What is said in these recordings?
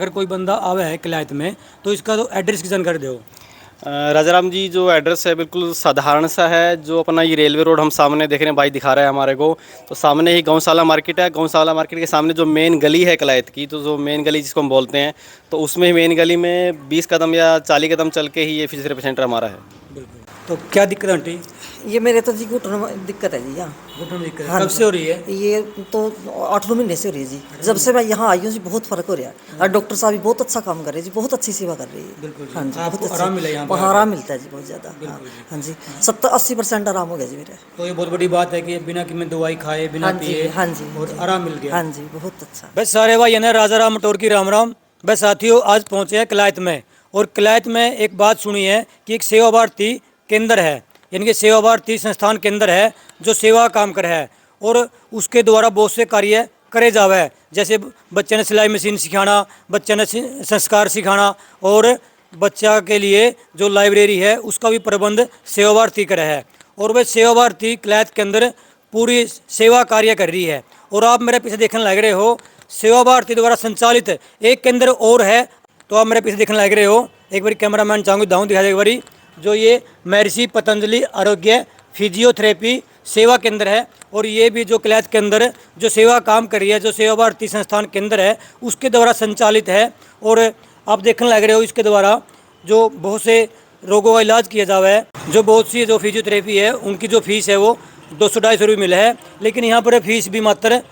अगर कोई बंदा आवे है किलायत में तो इसका तो एड्रेस की जानकारी दो। राजाराम जी जो एड्रेस है बिल्कुल साधारण सा है। जो अपना ये रेलवे रोड हम सामने देख रहे हैं, भाई दिखा रहा है हमारे को, तो सामने ही गौशाला मार्केट है। गौशाला मार्केट के सामने जो मेन गली है किलायत की, तो जो मेन गली जिसको हम बोलते हैं, तो उसमें मेन गली में 20 कदम या 40 कदम चल के ही ये फिजियोथेरेपी सेंटर हमारा है। बिल्कुल। तो क्या दिक्कत है आंटी? ये मेरे तो जी घुटनों में दिक्कत है जी। यहाँ घुटनों में दिक्कत है? हाँ कब जी। से हो रही है? ये तो 8-9 महीने से हो रही है जी। जब से मैं यहाँ आई हूँ जी बहुत फर्क हो रहा है। और डॉक्टर साहब भी बहुत अच्छा काम कर रहे हैं जी, बहुत अच्छी सेवा कर रही है। बिल्कुल जी। हाँ जी, आपको बहुत आराम मिला यहाँ पे? आराम मिलता है जी बहुत ज़्यादा। हाँ जी, 70-80% आराम हो गया जी मेरे। तो ये बहुत बड़ी बात है कि बिना कि मैं दवाई खाए, बिना हाँ जी, पिए हाँ जी, और आराम मिल गया। हाँ जी, बहुत अच्छा। बस सारे भाई है ना, राजा राम मटोर की राम राम। बस साथियों, आज पहुँचे हैं किलायत में, और किलायत में एक बात सुनी है कि एक सेवा भारती केंद्र है, यानी कि सेवा भारती संस्थान केंद्र है जो सेवा काम कर है, और उसके द्वारा बहुत से कार्य करे जावे है। जैसे बच्चे ने सिलाई मशीन सिखाना, बच्चे ने संस्कार सिखाना, और बच्चा के लिए जो लाइब्रेरी है उसका भी प्रबंध सेवा भारती करे है। और वह सेवा भारती किलायत के अंदर पूरी सेवा कार्य कर रही है। और आप मेरे पीछे देखने लग रहे हो, सेवा भारती द्वारा संचालित एक केंद्र और है, तो आप मेरे पीछे देखने लग रहे हो। एक बार कैमरामैन चाहूँगी दाऊँ दिखा दे एक बारी, जो ये महर्षि पतंजलि आरोग्य फिजियोथेरेपी सेवा केंद्र है। और ये भी जो किलायत के अंदर जो सेवा काम कर रही है, जो सेवा भारती संस्थान केंद्र है उसके द्वारा संचालित है। और आप देखने लग रहे हो, इसके द्वारा जो बहुत से रोगों का इलाज किया जावा है। जो बहुत सी जो फिजियोथेरेपी है उनकी जो फीस है वो 200-250 रुपये मिले है, लेकिन यहाँ पर फीस भी मात्र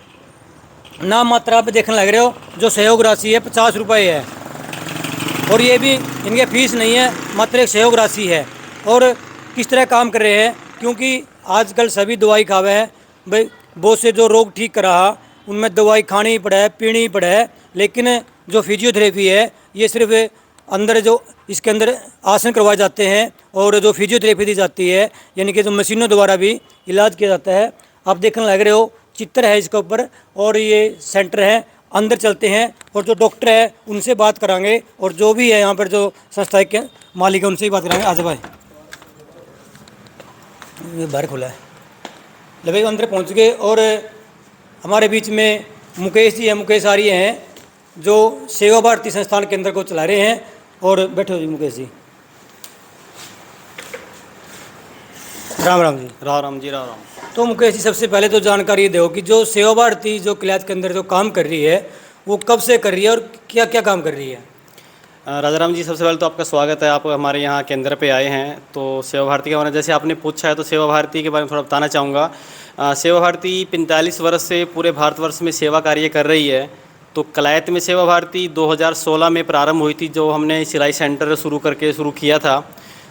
नाम मात्र आप देखने लग रहे हो। जो सहयोग राशि है 50 रुपये है, और ये भी इनके फीस नहीं है, मात्र एक सहयोग राशि है। और किस तरह काम कर रहे हैं, क्योंकि आजकल सभी दवाई खावे हैं भाई, बहुत से जो रोग ठीक करा उनमें दवाई खानी ही पड़े है, पीनी ही पड़े है। लेकिन जो फिजियोथेरेपी है ये सिर्फ अंदर जो इसके अंदर आसन करवाए जाते हैं, और जो फिजियोथेरेपी दी जाती है यानी कि जो मशीनों द्वारा भी इलाज किया जाता है। आप देखने लग रहे हो, चित्र है इसके ऊपर, और ये सेंटर है। अंदर चलते हैं और जो डॉक्टर है उनसे बात करांगे, और जो भी है यहाँ पर जो संस्था के मालिक है उनसे ही बात करांगे। आज भाई ये बाहर खुला है, ले भाई अंदर पहुँच गए। और हमारे बीच में मुकेश जी हैं, मुकेश आर्य हैं, जो सेवा भारती संस्थान केंद्र को चला रहे हैं। और बैठो जी मुकेश जी। राम राम जी। राम राम जी, राम राम। तो मुकेश जी, सबसे पहले तो जानकारी दो कि जो सेवा भारती जो किलायत के अंदर जो काम कर रही है वो कब से कर रही है और क्या क्या काम कर रही है? राजाराम जी, सबसे पहले तो आपका स्वागत है, आप हमारे यहाँ केंद्र पे आए हैं। तो सेवा भारती के बारे में जैसे आपने पूछा है, तो सेवा भारती के बारे में थोड़ा बताना चाहूँगा। सेवा भारती 45 वर्ष से पूरे भारतवर्ष में सेवा कार्य कर रही है। तो किलायत में सेवा भारती 2016 में प्रारंभ हुई थी, जो हमने सिलाई सेंटर शुरू किया था।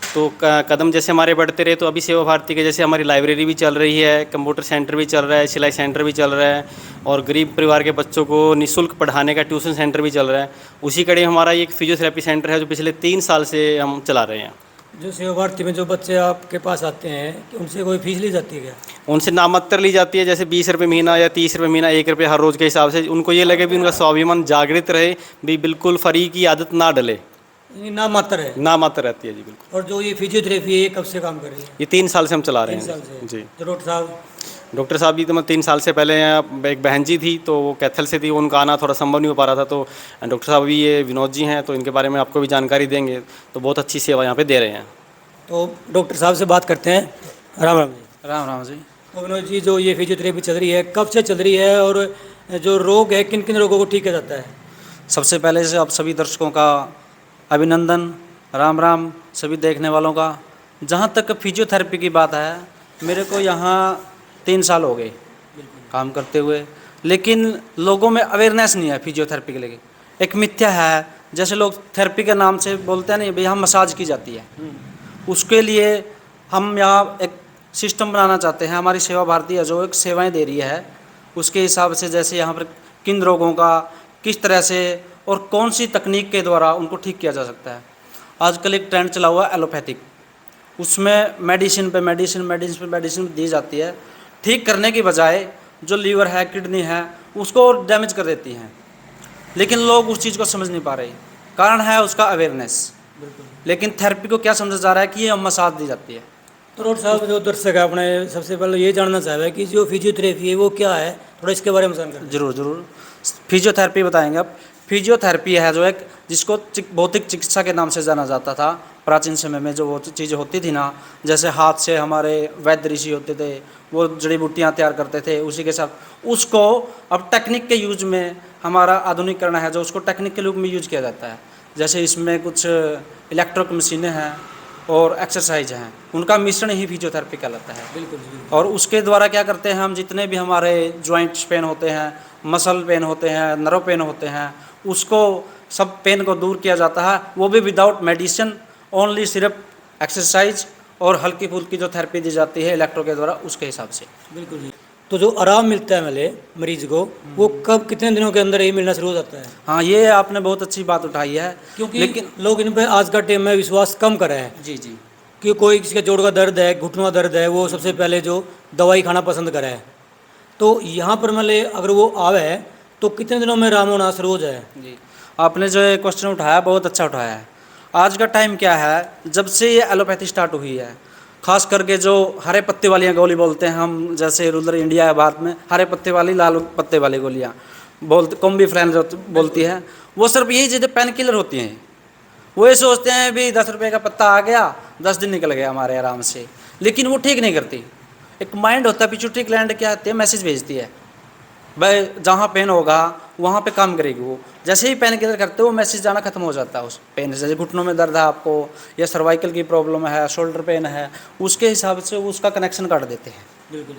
तो कदम जैसे हमारे बढ़ते रहे, तो अभी सेवा भारती के जैसे हमारी लाइब्रेरी भी चल रही है, कंप्यूटर सेंटर भी चल रहा है, सिलाई सेंटर भी चल रहा है, और गरीब परिवार के बच्चों को निःशुल्क पढ़ाने का ट्यूशन सेंटर भी चल रहा है। उसी कड़ी हमारा एक फिजियोथेरेपी सेंटर है जो पिछले 3 साल से हम चला रहे हैं। जो सेवा भारती में जो बच्चे आपके पास आते हैं, कि उनसे कोई फीस ली जाती है क्या? उनसे नामात्र ली जाती है, जैसे 20 रुपये महीना या 30 रुपये महीना, 1 रुपये हर रोज़ के हिसाब से। उनको ये लगे भी उनका स्वाभिमान जागृत रहे, भी बिल्कुल फ्री की आदत ना डले। नाम मात्र है? ना मात्र रहती है जी, बिल्कुल। और जो ये फिजियोथेरेपी है ये कब से काम कर रही है? ये 3 साल से हम चला रहे 3 साल हैं से जी। तो डॉक्टर साहब भी तो मैं 3 साल से पहले एक बहन जी थी, तो वो कैथल से थी, उनका आना थोड़ा संभव नहीं हो पा रहा था। तो डॉक्टर साहब भी ये विनोद जी हैं, तो इनके बारे में आपको भी जानकारी देंगे। तो बहुत अच्छी सेवा यहाँ पे दे रहे हैं। तो डॉक्टर साहब से बात करते हैं। राम राम जी। राम राम जी। तो विनोद जी, जो ये फिजियोथेरेपी चल रही है कब से चल रही है, और जो रोग है किन किन रोगों को ठीक किया जाता है? सबसे पहले से आप सभी दर्शकों का अभिनंदन, राम राम सभी देखने वालों का। जहाँ तक फिजियोथेरेपी की बात है, मेरे को यहाँ 3 साल हो गए काम करते हुए, लेकिन लोगों में अवेयरनेस नहीं है फिजियोथेरेपी के लिए। एक मिथ्या है, जैसे लोग थेरेपी के नाम से बोलते हैं नहीं भाई, यहाँ मसाज की जाती है। उसके लिए हम यहाँ एक सिस्टम बनाना चाहते हैं। हमारी सेवा भारती है जो एक सेवाएं दे रही है, उसके हिसाब से जैसे यहाँ पर किन रोगों का किस तरह से और कौन सी तकनीक के द्वारा उनको ठीक किया जा सकता है। आजकल एक ट्रेंड चला हुआ है एलोपैथिक, उसमें मेडिसिन पे मेडिसिन दी जाती है, ठीक करने की बजाय जो लीवर है, किडनी है, उसको डैमेज कर देती हैं। लेकिन लोग उस चीज़ को समझ नहीं पा रहे। कारण है उसका अवेयरनेस। लेकिन थेरेपी को क्या समझा जा रहा है कि ये मसाज दी जाती है। तो डॉक्टर साहब, जो दर्शक है अपने, सबसे पहले ये जानना चाह रहे हैं कि जो फिजियोथेरेपी है वो क्या है, थोड़ा इसके बारे में जानकारी। जरूर जरूर फिजियोथेरेपी बताएंगे आप। फिजियोथेरेपी है जो एक जिसको भौतिक चिकित्सा के नाम से जाना जाता था प्राचीन समय में, जो वो चीज़ें होती थी ना, जैसे हाथ से हमारे वैद्य ऋषि होते थे, वो जड़ी बूटियाँ तैयार करते थे, उसी के साथ उसको अब टेक्निक के यूज में हमारा आधुनिकरण है जो उसको टेक्निक के रूप में यूज किया जाता है। जैसे इसमें कुछ इलेक्ट्रिक मशीनें हैं और एक्सरसाइज हैं, उनका मिश्रण ही फिजियोथेरेपी कहलाता है। बिल्कुल और उसके द्वारा क्या करते हैं हम, जितने भी हमारे जॉइंट्स पेन होते हैं, मसल पेन होते हैं, नर्व पेन होते हैं, उसको सब पेन को दूर किया जाता है, वो भी विदाउट मेडिसिन, ओनली सिर्फ एक्सरसाइज और हल्की फुल्की जो थेरेपी दी जाती है इलेक्ट्रो के द्वारा, उसके हिसाब से। बिल्कुल जी। तो जो आराम मिलता है मेरे मरीज को, वो कब कितने दिनों के अंदर ही मिलना शुरू हो जाता है? हाँ, ये आपने बहुत अच्छी बात उठाई है, क्योंकि लेकिन लोग इन पे आज का टाइम में विश्वास कम कर रहे हैं जी जी कि कोई किसी का जोड़ का दर्द है, घुटनों का दर्द है, वो सबसे पहले जो दवाई खाना पसंद करे है। तो यहाँ पर मतलब अगर वो आवे तो कितने दिनों में आराम होना शुरू हो जाए? जी, आपने जो ये क्वेश्चन उठाया बहुत अच्छा उठाया है। आज का टाइम क्या है, जब से ये एलोपैथी स्टार्ट हुई है, खास करके जो हरे पत्ते वाली गोली बोलते हैं हम, जैसे रूरल इंडिया है भारत में, हरे पत्ते वाली लाल पत्ते वाली गोलियाँ बोलते, कॉम्बीफ्रेन जो बोलती है, वो सिर्फ यही चीज़ें पेन किलर होती हैं। वो ये सोचते हैं भी 10 रुपये का पत्ता आ गया, 10 दिन निकल गया हमारे आराम से, लेकिन वो ठीक नहीं करती। एक माइंड होता है, पिट्यूटरी ग्लैंड क्या होती है, मैसेज भेजती है भाई जहाँ पेन होगा वहाँ पे काम करेगी वो। जैसे ही पेन किलर करते हो वो मैसेज जाना खत्म हो जाता है उस पेन से। जैसे घुटनों में दर्द है आपको, या सर्वाइकल की प्रॉब्लम है, शोल्डर पेन है, उसके हिसाब से वो उसका कनेक्शन काट देते हैं। बिल्कुल।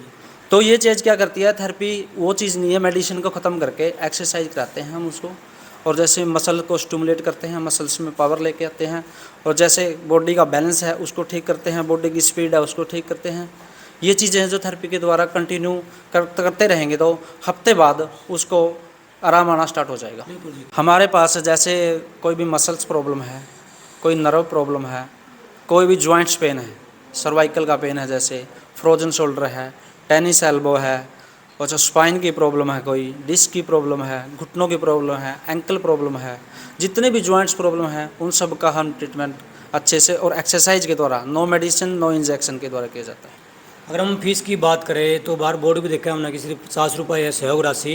तो ये चीज़ क्या करती है, थेरेपी वो चीज़ नहीं है, मेडिसिन को ख़त्म करके एक्सरसाइज कराते हैं हम उसको, और जैसे मसल को स्टिमुलेट करते हैं, मसल्स में पावर लेके आते हैं, और जैसे बॉडी का बैलेंस है उसको ठीक करते हैं, बॉडी की स्पीड है उसको ठीक करते हैं। ये चीज़ें हैं जो थेरेपी के द्वारा कंटिन्यू करते रहेंगे तो हफ्ते बाद उसको आराम आना स्टार्ट हो जाएगा। हमारे पास जैसे कोई भी मसल्स प्रॉब्लम है, कोई नर्व प्रॉब्लम है, कोई भी जॉइंट्स पेन है, सर्वाइकल का पेन है, जैसे फ्रोजन शोल्डर है, टेनिस एल्बो है, और जो स्पाइन की प्रॉब्लम है, कोई डिस्क की प्रॉब्लम है, घुटनों की प्रॉब्लम है, एंकल प्रॉब्लम है, जितने भी जॉइंट्स प्रॉब्लम है उन सब का हम ट्रीटमेंट अच्छे से और एक्सरसाइज के द्वारा, नो मेडिसिन नो इंजेक्शन के द्वारा किया जाता है। अगर हम फीस की बात करें तो बाहर बोर्ड भी देखा हमने कि सिर्फ 50 रुपये है सहयोग राशि,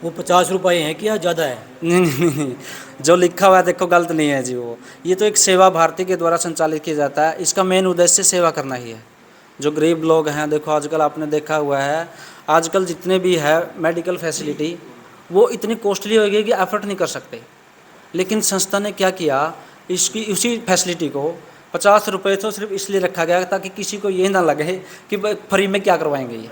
वो 50 रुपये हैं क्या ज़्यादा है? नहीं, जो लिखा हुआ है देखो गलत नहीं है जी, वो ये तो एक सेवा भारती के द्वारा संचालित किया जाता है। इसका मेन उद्देश्य सेवा करना ही है। जो गरीब लोग हैं, देखो आजकल आपने देखा हुआ है, आजकल जितने भी है मेडिकल फैसिलिटी वो इतनी कॉस्टली हो गई कि एफर्ट नहीं कर सकते, लेकिन संस्था ने क्या किया, इसकी उसी फैसिलिटी को 50 रुपये तो सिर्फ इसलिए रखा गया ताकि किसी को ये ना लगे कि फ्री में क्या करवाएंगे ये।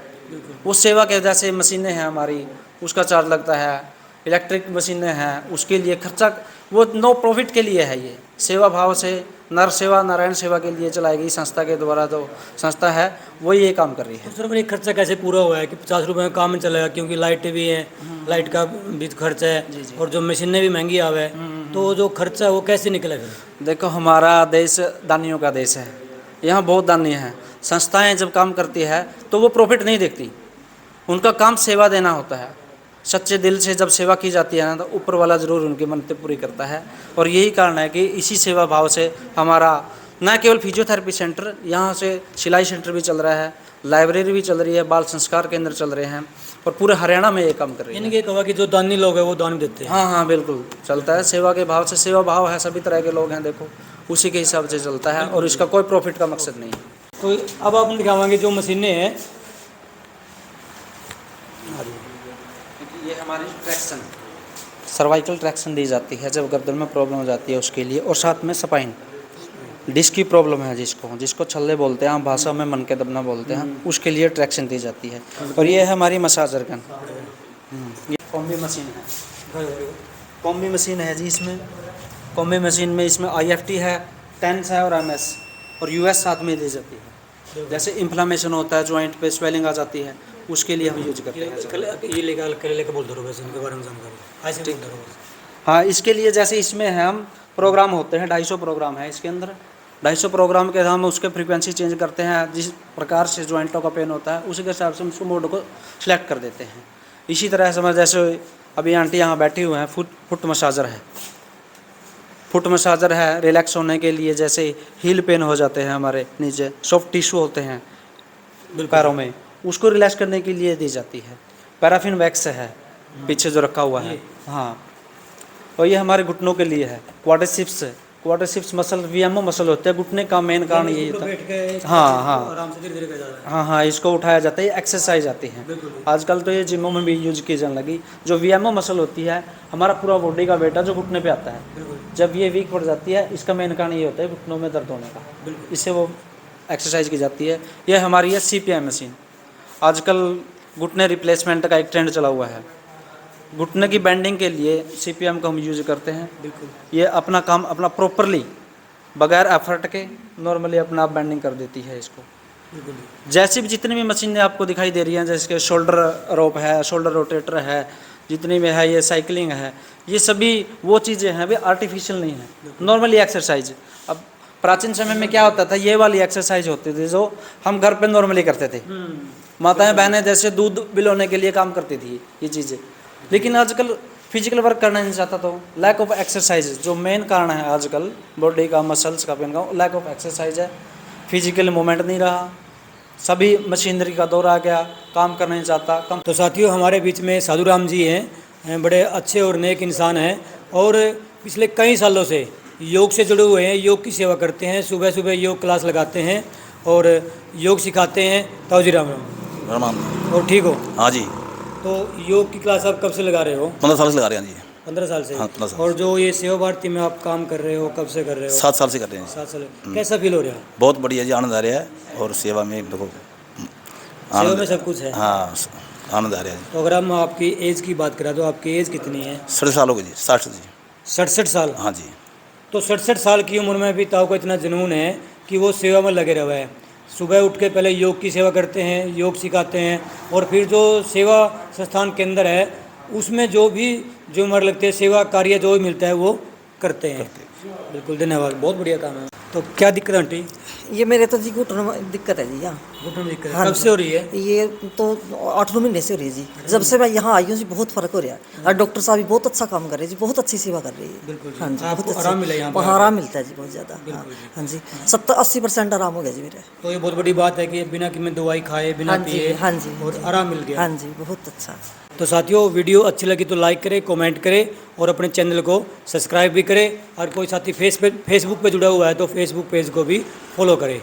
वो सेवा के, जैसे मशीनें हैं हमारी उसका चार्ज लगता है, इलेक्ट्रिक मशीनें हैं उसके लिए खर्चा, वो नो प्रॉफिट के लिए है, ये सेवा भाव से नर सेवा नारायण सेवा के लिए चलाई गई संस्था के द्वारा, जो संस्था है वो ये काम कर रही है। तो सर ये खर्चा कैसे पूरा हुआ है कि 50 रुपये में काम चलेगा? क्योंकि लाइटें भी हैं, लाइट का भी खर्चा है और जो मशीनें भी महंगी आवे, तो जो खर्चा है वो कैसे निकले फिर? देखो हमारा देश दानियों का देश है, यहाँ बहुत दानी हैं। संस्थाएं जब काम करती है तो वो प्रॉफिट नहीं देखती, उनका काम सेवा देना होता है। सच्चे दिल से जब सेवा की जाती है ना, तो ऊपर वाला ज़रूर उनकी मन्नतें पूरी करता है। और यही कारण है कि इसी सेवा भाव से हमारा न केवल फिजियोथेरेपी सेंटर, यहाँ से सिलाई सेंटर भी चल रहा है, लाइब्रेरी भी चल रही है, बाल संस्कार केंद्र चल रहे हैं, और पूरे हरियाणा में ये काम कर रही है। यानी कि कहा कि जो दानी लोग हैं वो दान देते हैं। हाँ हाँ बिल्कुल चलता है, सेवा के भाव से। सेवा भाव है, सभी तरह के लोग हैं, देखो उसी के हिसाब से चलता है, और इसका कोई प्रॉफिट का मकसद नहीं है। तो अब आप दिखावाएंगे जो मशीनें हैं, ये हमारी ट्रैक्शन, सर्वाइकल ट्रैक्शन दी जाती है जब गर्दन में प्रॉब्लम हो जाती है उसके लिए, और साथ में स्पाइन डिस्क की प्रॉब्लम है जिसको छल्ले बोलते हैं, हम भाषा में मन के दबना बोलते हैं, उसके लिए ट्रैक्शन दी जाती है। और ये है हमारी मसाजर गन, ये कॉम्बी मशीन है, कॉम्बी मशीन है जी। इसमें कॉम्बी मशीन में इसमें IFT है, टेंस है और MS और US साथ में दी जाती है। जैसे इन्फ्लामेशन होता है, जॉइंट पे स्वेलिंग आ जाती है, उसके लिए हम यूज करते हैं। ये लेकर बोल दो वैसे इनके बारे में जानकारी ऐसे बोल दो। हाँ, इसके लिए जैसे इसमें है हम प्रोग्राम होते हैं, 250 प्रोग्राम है इसके अंदर। 250 प्रोग्राम के हम उसके फ्रीक्वेंसी चेंज करते हैं, जिस प्रकार से जॉइंटों का पेन होता है उसी के हिसाब से हम उसको मोड को सिलेक्ट कर देते हैं। इसी तरह समझ, जैसे अभी आंटी यहाँ बैठी हुए हैं, फुट मसाजर है, फुट मसाजर है रिलैक्स होने के लिए। जैसे हील पेन हो जाते हैं हमारे नीचे, सॉफ्ट टिश्यू होते हैं पैरों में, उसको रिलैक्स करने के लिए दी जाती है। पैराफिन वैक्स है पीछे जो रखा हुआ है, हाँ और ये हमारे घुटनों के लिए है। क्वाड्रिसेप्स है, क्वाड्रिसेप्स मसल वीएमओ मसल होते हैं घुटने का, मेन कारण यही होता है। हाँ हाँ आराम से धीरे धीरे कर जा रहा है। हाँ हाँ, इसको उठाया जाता है, ये एक्सरसाइज आती है। आजकल तो ये जिमों में भी यूज की जाने लगी। जो वीएमओ मसल होती है, हमारा पूरा बॉडी का वेट है जो घुटने पे आता है। जब ये वीक पड़ जाती है, इसका मेन कारण ये होता है घुटनों में दर्द होने का, इससे वो एक्सरसाइज की जाती है। ये हमारी है CPI मशीन। आजकल घुटने रिप्लेसमेंट का एक ट्रेंड चला हुआ है। घुटने की बेंडिंग के लिए CPM को हम यूज करते हैं। ये अपना काम अपना प्रॉपरली बगैर एफर्ट के नॉर्मली अपना आप बेंडिंग कर देती है इसको। जैसी भी जितनी भी मशीनें आपको दिखाई दे रही हैं, जैसे कि शोल्डर रोप है, शोल्डर रोटेटर है, जितनी भी है, ये साइकिलिंग है, ये सभी वो चीज़ें हैं, वे आर्टिफिशियल नहीं है, नॉर्मली एक्सरसाइज। अब प्राचीन समय में क्या होता था, ये वाली एक्सरसाइज होती थी जो हम घर पे नॉर्मली करते थे। माताएं बहनें जैसे दूध बिलोने के लिए काम करती थी ये चीज़ें। लेकिन आजकल फिजिकल वर्क करना नहीं चाहता, तो लैक ऑफ एक्सरसाइज जो मेन कारण है आजकल बॉडी का, मसल्स का, पेन का, लैक ऑफ एक्सरसाइज है। फिजिकल मूवमेंट नहीं रहा, सभी मशीनरी का दौर आ गया, काम करना नहीं चाहता कम। तो साथियों, हमारे बीच में साधु राम जी हैं, बड़े अच्छे और नेक इंसान हैं और पिछले कई सालों से योग से जुड़े हुए हैं, योग की सेवा करते हैं, सुबह सुबह योग क्लास लगाते हैं और योग सिखाते हैं। ताऊ जी राम राम। राम। और ठीक हो? हाँ जी, तो योग की क्लास आप कब से लगा रहे हो? 15 साल से लगा रहे हैं जी। 15 साल से? हाँ, 15 साल। और जो ये सेवा भारती में आप काम कर रहे हो, कब से कर रहे हो? 7 साल से कर रहे हैं जी। 7 साल। कैसा फील हो रहा है? बहुत बढ़िया जी, आनंद आ रहा है। और सेवा में देखो सेवा में सब कुछ है। हाँ, आनंद आ रहा है जी। तो अगर हम आपकी एज की बात करें तो आपकी एज कितनी है? 60 साल हो गए जी, 60 जी। 67 साल? हाँ जी। तो 67 साल की उम्र में भी ताऊ को इतना जुनून है कि वो सेवा में लगे रहे हैं। सुबह उठ के पहले योग की सेवा करते हैं, योग सिखाते हैं और फिर जो सेवा संस्थान के अंदर है उसमें जो भी जो उम्र लगते हैं, सेवा कार्य जो भी मिलता है वो करते हैं। बिल्कुल, धन्यवाद, बहुत बढ़िया काम है। तो क्या दिक्कत है आंटी? ये मेरे तो जी घुटनों में दिक्कत है जी। यहाँ घुटने में दिक्कत है? हाँ कब जी। से हो रही है? ये तो 8-9 महीने से हो रही है जी। जब से मैं यहाँ आई हूँ जी बहुत फर्क हो रहा है। और डॉक्टर साहब भी बहुत अच्छा काम कर रहे हैं जी, बहुत अच्छी सेवा कर रही है। बिल्कुल जी। हाँ जी, आपको बहुत आराम मिला यहाँ पर? हाँ, आराम मिलता है जी, बहुत ज़्यादा। हाँ जी, 70-80% आराम हो गया जी मेरे। तो ये बहुत बड़ी बात है कि बिना कि मैं दवाई खाए, बिना हाँ जी, पिए हाँ जी, और आराम मिल गया। हाँ जी, बहुत अच्छा। तो साथियों, वीडियो अच्छी लगी तो लाइक करें, कमेंट करें और अपने चैनल को सब्सक्राइब भी करें। और कोई साथी फेसबुक पे जुड़ा हुआ है तो फेसबुक पेज को भी फॉलो करें।